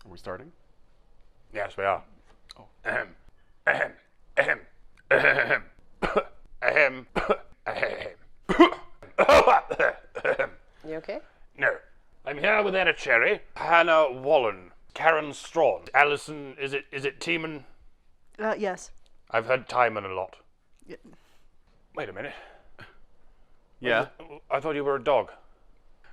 Are we starting? Yes, we are. Oh. Ahem. Ahem. Ahem. Ahem. Ahem. Ahem. You okay? No. I'm here with Anna Cherry, Hannah Wallen, Karen Strawn, Alison, is it Tiemann? Yes. I've heard Tiemann a lot. Yeah. Wait a minute. Yeah. I thought you were a dog.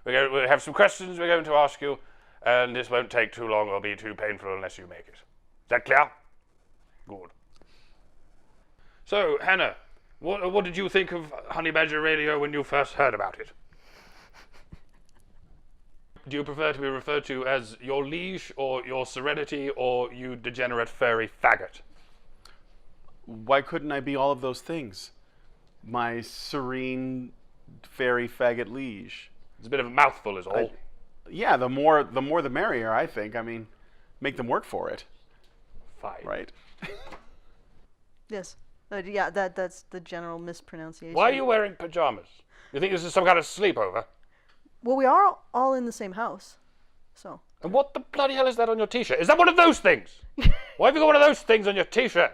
We have some questions we're going to ask you, and this won't take too long or be too painful unless you make it. Is that clear? Good. So, Hannah, what did you think of Honey Badger Radio when you first heard about it? Do you prefer to be referred to as your liege, or your serenity, or you degenerate furry faggot? Why couldn't I be all of those things? My serene fairy faggot liege. It's a bit of a mouthful is all. Yeah, the more the merrier, I think. I mean, make them work for it. Fine. Right. Yes. Yeah, that's the general mispronunciation. Why are you wearing pajamas? You think this is some kind of sleepover? Well, we are all in the same house, so. And what the bloody hell is that on your t-shirt? Is that one of those things? Why have you got one of those things on your t-shirt?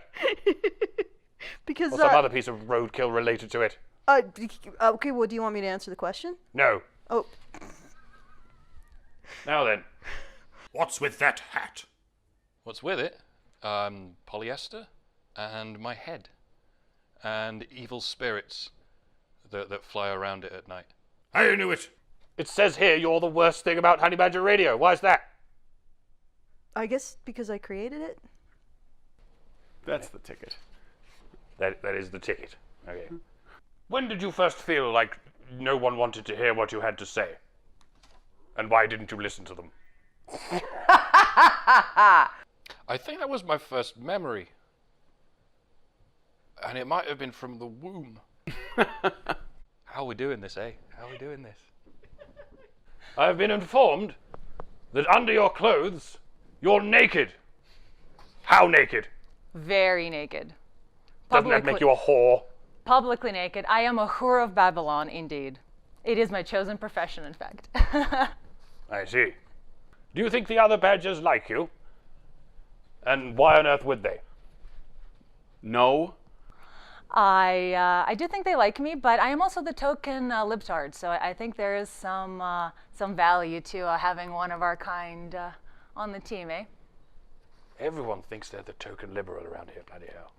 Because Or some other piece of roadkill related to it? okay, well, do you want me to answer the question? No. Oh. Now then. What's with that hat? What's with it? Polyester and my head and evil spirits that fly around it at night. I knew it. It says here you're the worst thing about Honey Badger Radio. Why is that? I guess because I created it. That's the ticket. That is the ticket. Okay. When did you first feel like no one wanted to hear what you had to say? And why didn't you listen to them? I think that was my first memory. And it might have been from the womb. How are we doing this, eh? How are we doing this? I've been informed that under your clothes, you're naked. How naked? Very naked. Doesn't that make you a whore? Publicly naked. I am a whore of Babylon, indeed. It is my chosen profession, in fact. I see. Do you think the other badgers like you? And why on earth would they? No. I do think they like me, but I am also the token libtard, so I think there is some value to having one of our kind on the team, eh? Everyone thinks they're the token liberal around here, bloody hell.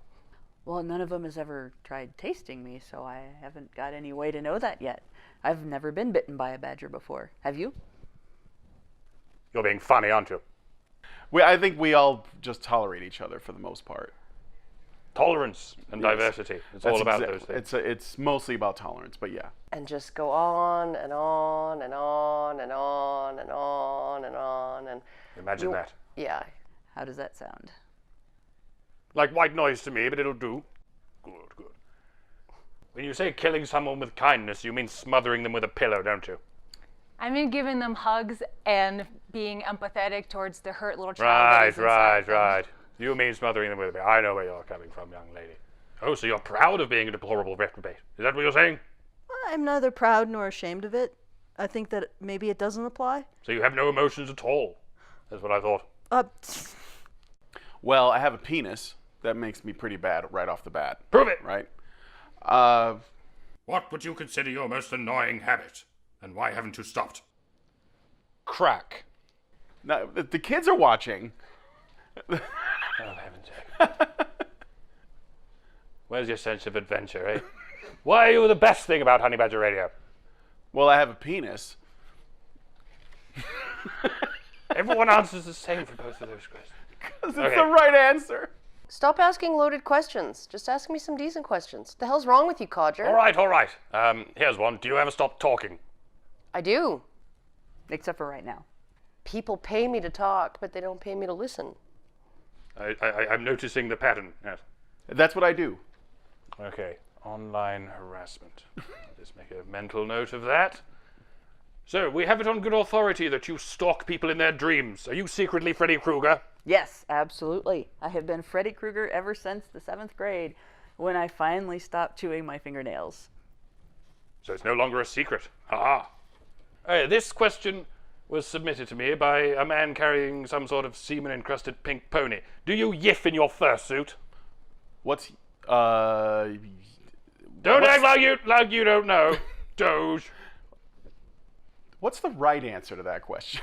Well, none of them has ever tried tasting me, so I haven't got any way to know that yet. I've never been bitten by a badger before. Have you? You're being funny, aren't you? I think we all just tolerate each other for the most part. Tolerance and Yes. diversity. It's all about those things. It's mostly about tolerance, but yeah. And just go on and on and on and on and on and on and... Imagine that. Yeah. How does that sound? Like white noise to me, but it'll do. Good, good. When you say killing someone with kindness, you mean smothering them with a pillow, don't you? I mean giving them hugs and being empathetic towards the hurt little child. that Right, is inside them. right. You mean smothering them with a pillow. I know where you're coming from, young lady. Oh, so you're proud of being a deplorable reprobate. Is that what you're saying? I'm neither proud nor ashamed of it. I think that maybe it doesn't apply. So you have no emotions at all. That's what I thought. Well, I have a penis. That makes me pretty bad right off the bat. Prove it! Right? What would you consider your most annoying habit? And why haven't you stopped? Crack. Now, the kids are watching. Oh, heaven's sake. Where's your sense of adventure, eh? Why are you the best thing about Honey Badger Radio? Well, I have a penis. Everyone answers the same for both of those questions. Because it's Okay. the right answer. Stop asking loaded questions. Just ask me some decent questions. What the hell's wrong with you, Codger? All right. Here's one. Do you ever stop talking? I do. Except for right now. People pay me to talk, but they don't pay me to listen. I'm noticing the pattern, yes. That's what I do. Okay, online harassment. Let's make a mental note of that. So, we have it on good authority that you stalk people in their dreams. Are you secretly Freddy Krueger? Yes, absolutely. I have been Freddy Krueger ever since the 7th grade, when I finally stopped chewing my fingernails. So it's no longer a secret. Ha-ha. This question was submitted to me by a man carrying some sort of semen-encrusted pink pony. Do you yiff in your fursuit? What's Don't What's- act like you don't know, Doge. what's the right answer to that question?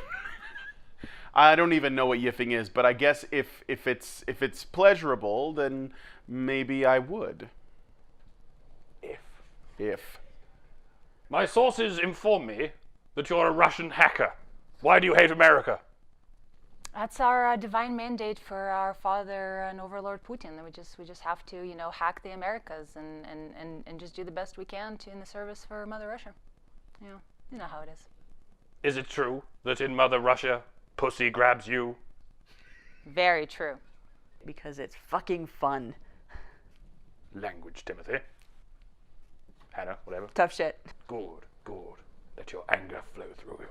I don't even know what yiffing is, but I guess if it's pleasurable, then maybe I would. If. My sources inform me that you're a Russian hacker. Why do you hate America? That's our divine mandate for our father and overlord Putin. We just have to, hack the Americas and just do the best we can in the service for Mother Russia. You know how it is. Is it true that in Mother Russia, pussy grabs you? Very true. Because it's fucking fun. Language, Timothy. Hannah, whatever. Tough shit. Good. Let your anger flow through you.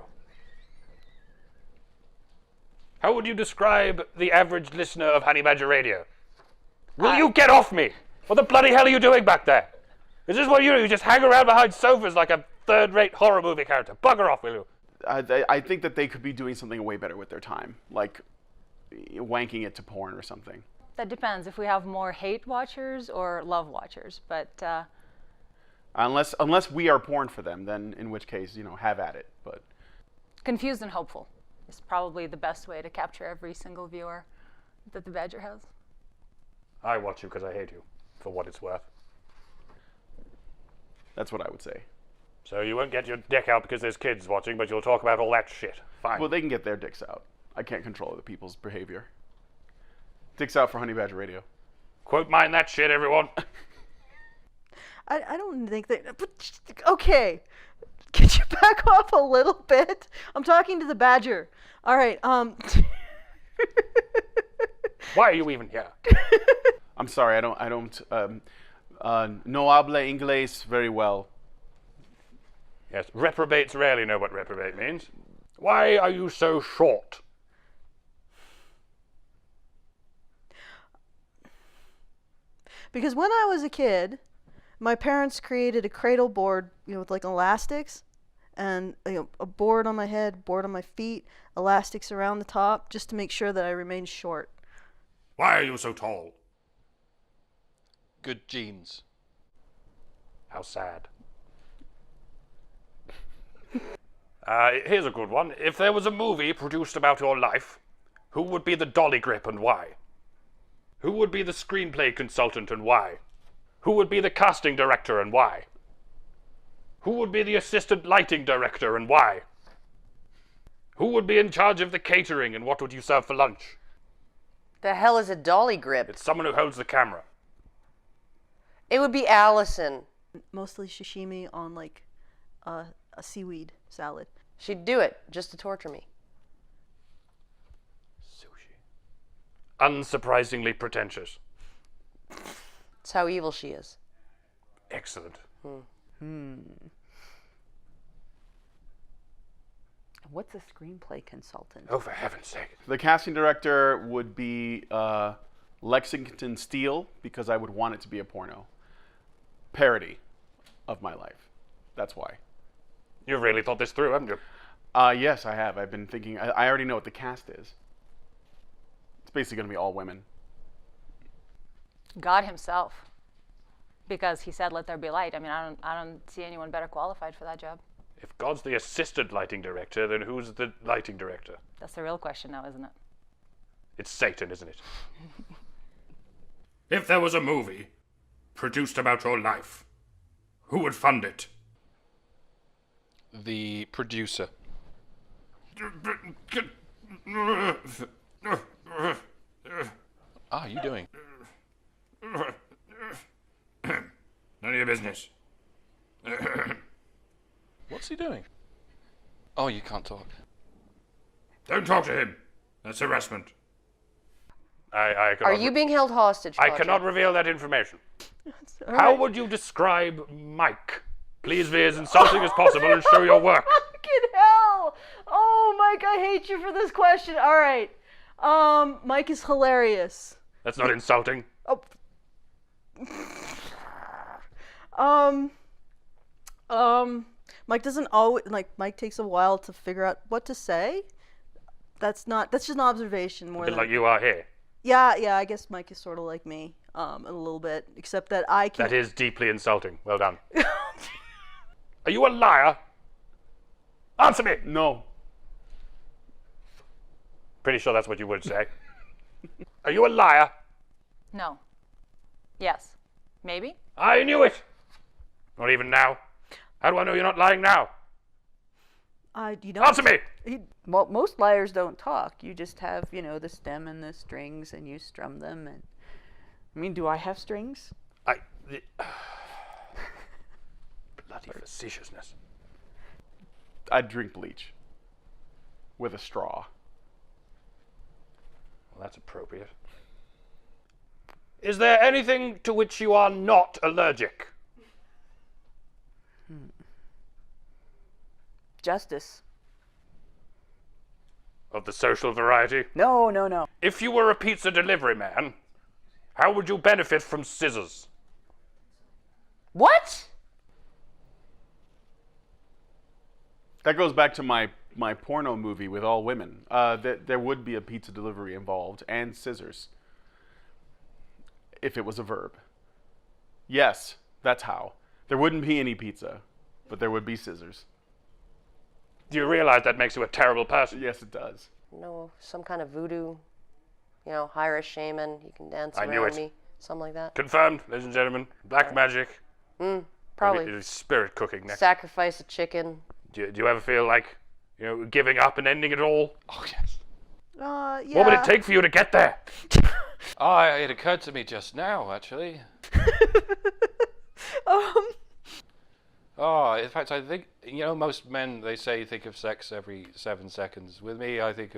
How would you describe the average listener of Honey Badger Radio? Will you get off me? What the bloody hell are you doing back there? Is this what you do? You just hang around behind sofas like a third-rate horror movie character. Bugger off, will you? I think that they could be doing something way better with their time, like wanking it to porn or something. That depends if we have more hate watchers or love watchers. But Unless we are porn for them, then in which case, have at it. But confused and hopeful is probably the best way to capture every single viewer that the Badger has. I watch you because I hate you, for what it's worth. that's what I would say. So you won't get your dick out because there's kids watching, but you'll talk about all that shit. Fine. Well, they can get their dicks out. I can't control other people's behavior. Dicks out for Honey Badger Radio. Quote mine that shit, everyone. I don't think that. But, okay, could you back off a little bit? I'm talking to the Badger. All right. Why are you even here? I'm sorry, I don't no habla inglés very well. Yes, reprobates rarely know what reprobate means. Why are you so short? Because when I was a kid, my parents created a cradle board, with like elastics, and a board on my head, board on my feet, elastics around the top, just to make sure that I remained short. Why are you so tall? Good genes. How sad. Here's a good one. If there was a movie produced about your life, who would be the dolly grip and why? Who would be the screenplay consultant and why? Who would be the casting director and why? Who would be the assistant lighting director and why? Who would be in charge of the catering and what would you serve for lunch? The hell is a dolly grip? It's someone who holds the camera. It would be Allison. Mostly sashimi on like a seaweed salad. She'd do it just to torture me. Sushi. Unsurprisingly pretentious. That's how evil she is. Excellent. What's a screenplay consultant? Oh, for heaven's sake. The casting director would be Lexington Steele, because I would want it to be a porno parody of my life. That's why. You've really thought this through, haven't you? Yes, I have. I've been thinking. I already know what the cast is. It's basically going to be all women. God himself, because he said, "Let there be light." I mean, I don't see anyone better qualified for that job. If God's the assistant lighting director, then who's the lighting director? That's the real question now, isn't it? It's Satan, isn't it? If there was a movie produced about your life, who would fund it? The producer. Ah, you doing? None of your business. What's he doing? Oh, you can't talk. Don't talk to him. That's harassment. I Are cannot you being held hostage? I Codger? cannot reveal that information. All How right. would you describe Mike? Please be as insulting as possible and show your work. Fucking hell! Oh, Mike, I hate you for this question. All right. Mike is hilarious. That's not insulting. Oh. Mike doesn't always Mike takes a while to figure out what to say. That's just an observation more A bit than like you are here. Yeah, I guess Mike is sort of like me, a little bit, except that I can. That is deeply insulting. Well done. Are you a liar? Answer me! No. Pretty sure that's what you would say. Are you a liar? No. Yes. Maybe? I knew it! Not even now. How do I know you're not lying now? You know. Answer me! Well, most lyres don't talk. You just have, the stem and the strings, and you strum them. And I mean, do I have strings? Bloody facetiousness. I'd drink bleach with a straw. Well, that's appropriate. Is there anything to which you are not allergic? Justice. Of the social variety? No. If you were a pizza delivery man, how would you benefit from scissors? What? That goes back to my porno movie with all women. That there would be a pizza delivery involved and scissors. If it was a verb. Yes, that's how. There wouldn't be any pizza, but there would be scissors. Do you realize that makes you a terrible person? Yes, it does. No, some kind of voodoo, hire a shaman, he can dance I knew around it. me, something like that. Confirmed, ladies and gentlemen. Black magic. Probably. Maybe spirit cooking next. Sacrifice a chicken. Do you ever feel like, giving up and ending it all? Oh, yes. Yeah. What would it take for you to get there? It occurred to me just now, actually. In fact, I think, most men, they say think of sex every 7 seconds. With me, I think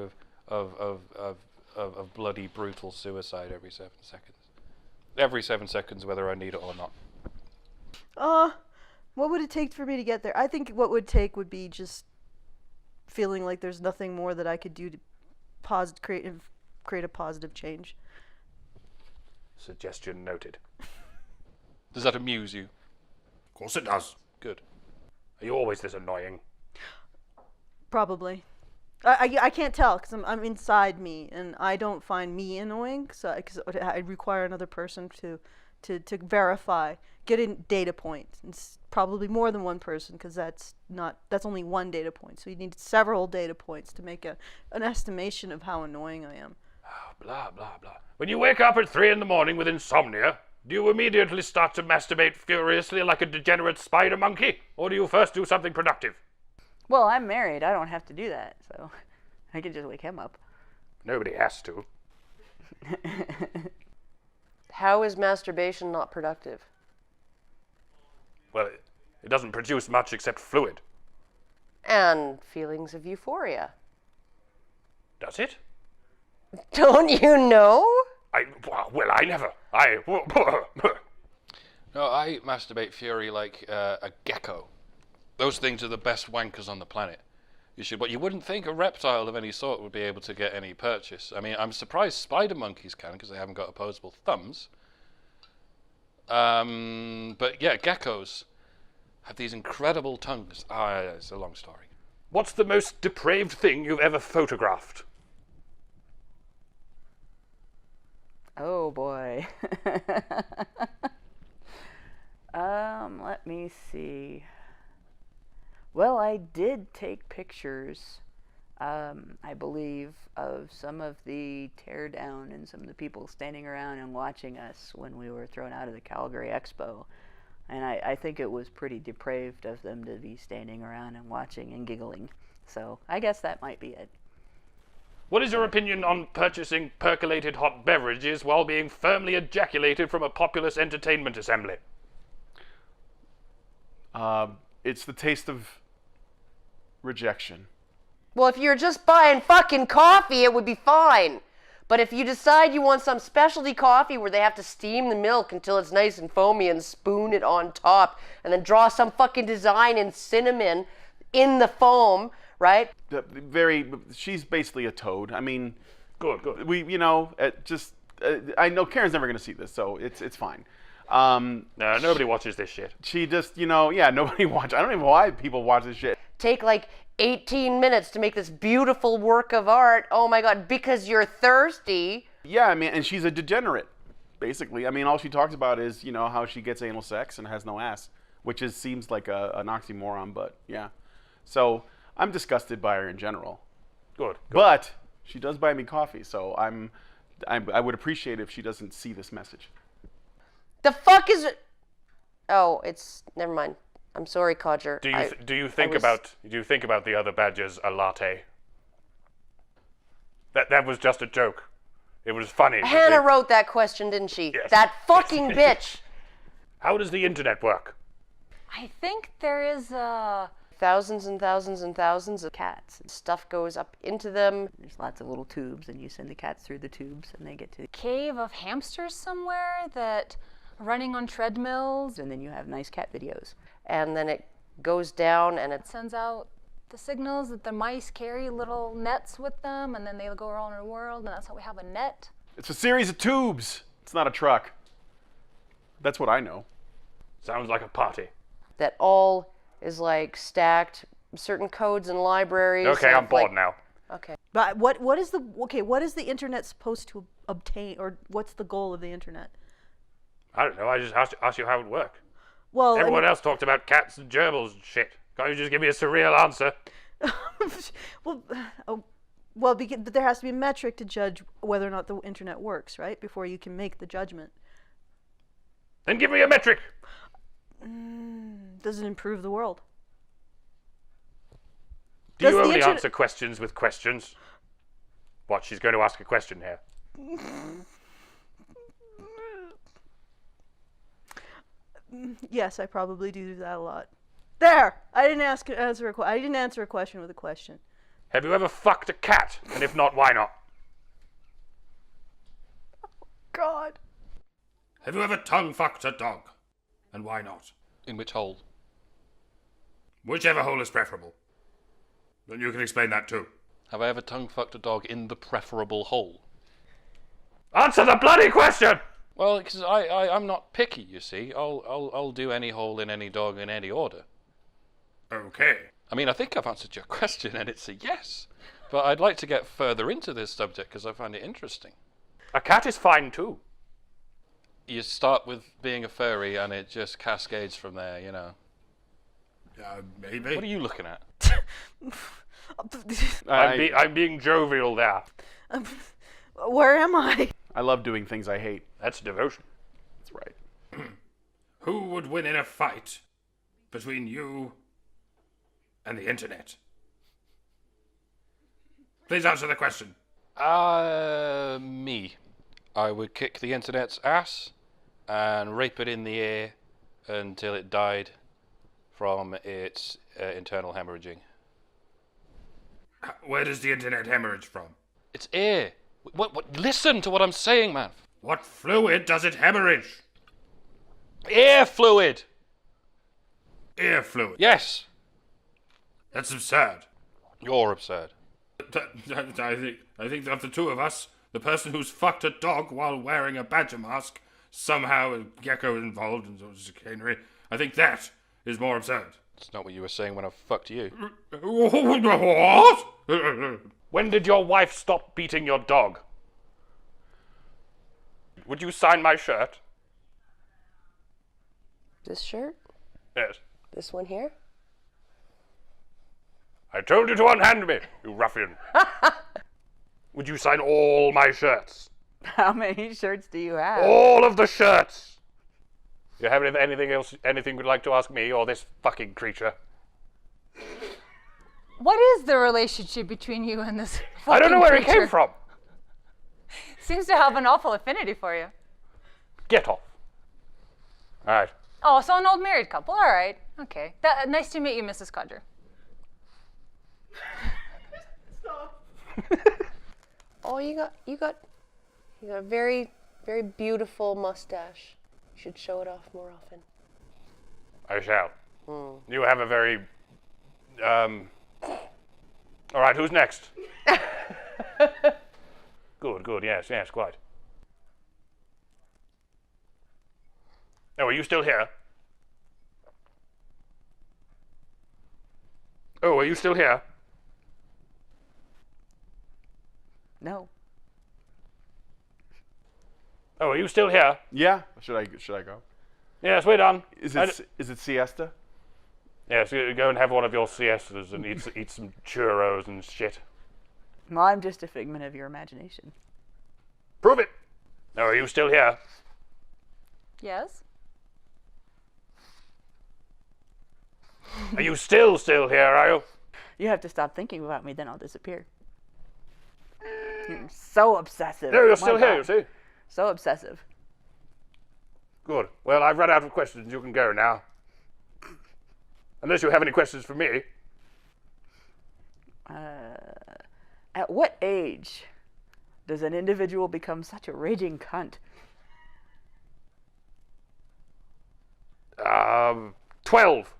of bloody, brutal suicide every 7 seconds. Every 7 seconds, whether I need it or not. What would it take for me to get there? I think what would take would be just feeling like there's nothing more that I could do to create a positive change. Suggestion noted. Does that amuse you? Of course it does. Good. Are you always this annoying? Probably. I can't tell because I'm inside me and I don't find me annoying. Because I require another person to verify, get a data point. It's probably more than one person because that's only one data point. So you need several data points to make an estimation of how annoying I am. Oh, blah, blah, blah. When you wake up at 3 a.m. with insomnia, do you immediately start to masturbate furiously like a degenerate spider monkey? Or do you first do something productive? Well, I'm married. I don't have to do that, so I can just wake him up. Nobody has to. How is masturbation not productive? Well, it doesn't produce much except fluid. And feelings of euphoria. Does it? Don't you know? I never. No, I masturbate fury like a gecko. Those things are the best wankers on the planet. But you wouldn't think a reptile of any sort would be able to get any purchase. I mean, I'm surprised spider monkeys can because they haven't got opposable thumbs. But yeah, geckos have these incredible tongues. It's a long story. What's the most depraved thing you've ever photographed? Oh boy. Let me see. Well, I did take pictures, I believe, of some of the teardown and some of the people standing around and watching us when we were thrown out of the Calgary Expo. And I think it was pretty depraved of them to be standing around and watching and giggling. So I guess that might be it. What is your opinion on purchasing percolated hot beverages while being firmly ejaculated from a populous entertainment assembly? It's the taste of rejection. Well, if you're just buying fucking coffee, it would be fine. But if you decide you want some specialty coffee where they have to steam the milk until it's nice and foamy and spoon it on top and then draw some fucking design in cinnamon in the foam, right? She's basically a toad. I mean, Good. I know Karen's never going to see this, so it's fine. No, No, nobody watches this shit. She just, nobody watch. I don't even know why people watch this shit. Take like 18 minutes to make this beautiful work of art. Oh my God, because you're thirsty. Yeah, I mean, and she's a degenerate, basically. I mean, all she talks about is, how she gets anal sex and has no ass, which seems like an oxymoron, but yeah. So I'm disgusted by her in general. Good. But she does buy me coffee, so I would appreciate it if she doesn't see this message. The fuck is it? Oh, it's never mind. I'm sorry, Codger. Do you think about the other badgers a latte? That was just a joke. It was funny. Hannah wrote that question, didn't she? Yes. That fucking bitch. How does the internet work? I think there is a Thousands and thousands and thousands of cats. Stuff goes up into them. There's lots of little tubes, and you send the cats through the tubes, and they get to. cave of hamsters somewhere that are running on treadmills. And then you have nice cat videos. And then it goes down and It sends out the signals that the mice carry little nets with them, and then they go around the world, and that's how we have a net. It's a series of tubes. It's not a truck. That's what I know. Sounds like a party. that all is like stacked, certain codes and libraries. Okay, I'm of, bored like, now. Okay. But what is the internet supposed to obtain, or what's the goal of the internet? I don't know. I just asked you how it worked. Well, Everyone else talked about cats and gerbils and shit. Can't you just give me a surreal answer? But there has to be a metric to judge whether or not the internet works, right? Before you can make the judgment. Then give me a metric. Does it improve the world? Do you Does the only internet- answer questions with questions? What, she's going to ask a question here. Yes, I probably do that a lot. There! I didn't answer a question with a question. Have you ever fucked a cat? And if not, why not? God. Have you ever tongue-fucked a dog? And why not? In which hole? Whichever hole is preferable. Then you can explain that too. Have I ever tongue-fucked a dog in the preferable hole? Answer the bloody question! Well, because I'm not picky, you see. I'll do any hole in any dog in any order. Okay. I mean, I think I've answered your question, and it's a yes. But I'd like to get further into this subject because I find it interesting. A cat is fine too. You start with being a furry, and it just cascades from there, you know. Maybe. What are you looking at? I'm being jovial there. Where am I? I love doing things I hate. That's devotion. That's right. Who would win in a fight between you and the internet? Please answer the question. Me. I would kick the internet's ass and rape it in the air until it died from its internal hemorrhaging. Where does the internet hemorrhage from? It's air. What? Listen to what I'm saying, man. What fluid does it hemorrhage? Air fluid. Air fluid. Yes. That's absurd. You're absurd. I think of the two of us, the person who's fucked a dog while wearing a badger mask, somehow a gecko involved in sort of chicanery, I think that is more absurd. That's not what you were saying when I fucked you. What? When did your wife stop beating your dog? Would you sign my shirt? This shirt? Yes. This one here? I told you to unhand me, you ruffian. Would you sign all my shirts? How many shirts do you have? All of the shirts! You have anything you'd like to ask me or this fucking creature? What is the relationship between you and this I don't know where fucking he came creature? from. Seems to have an awful affinity for you. Get off. All right. Oh, so an old married couple. All right. Okay. Nice to meet you, Mrs. Codger. Oh, you got a very, very beautiful mustache. You should show it off more often. I shall. You have a very, all right, who's next? Good, yes, quite. are you still here? Oh, are you still here? No. Oh, are you still here? Yeah. Should I go? Yes, we're done. Is it siesta? Yes, go and have one of your siestas and eat some churros and shit. Well, I'm just a figment of your imagination. Prove it. Oh, are you still here? Yes? Are you still here, are you? You have to stop thinking about me, then I'll disappear. You're so obsessive. No, you're My still here, you God. see? So obsessive. Good. Well, I've run out of questions. You can go now. Unless you have any questions for me. At what age does an individual become such a raging cunt? 12.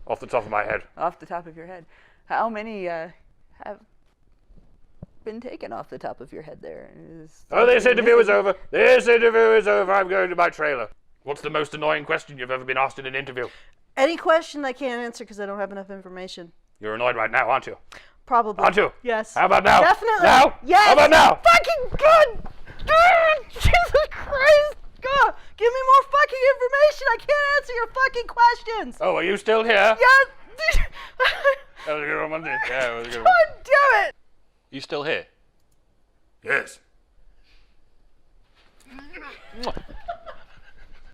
Off the top of my head. Off the top of your head. How many have been taken off the top of your head there? Oh, this interview is over. This interview is over. I'm going to my trailer. What's the most annoying question you've ever been asked in an interview? Any question I can't answer because I don't have enough information. You're annoyed right now, aren't you? Probably. Aren't you? Yes. How about now? Definitely. Now? Yes. How about now? Fucking good. Jesus Christ. God, give me more fucking information. I can't answer your fucking questions. Oh, are you still here? Yes. That was a good one, wasn't it? Yeah, it was a good one. God damn it. You still here? Yes.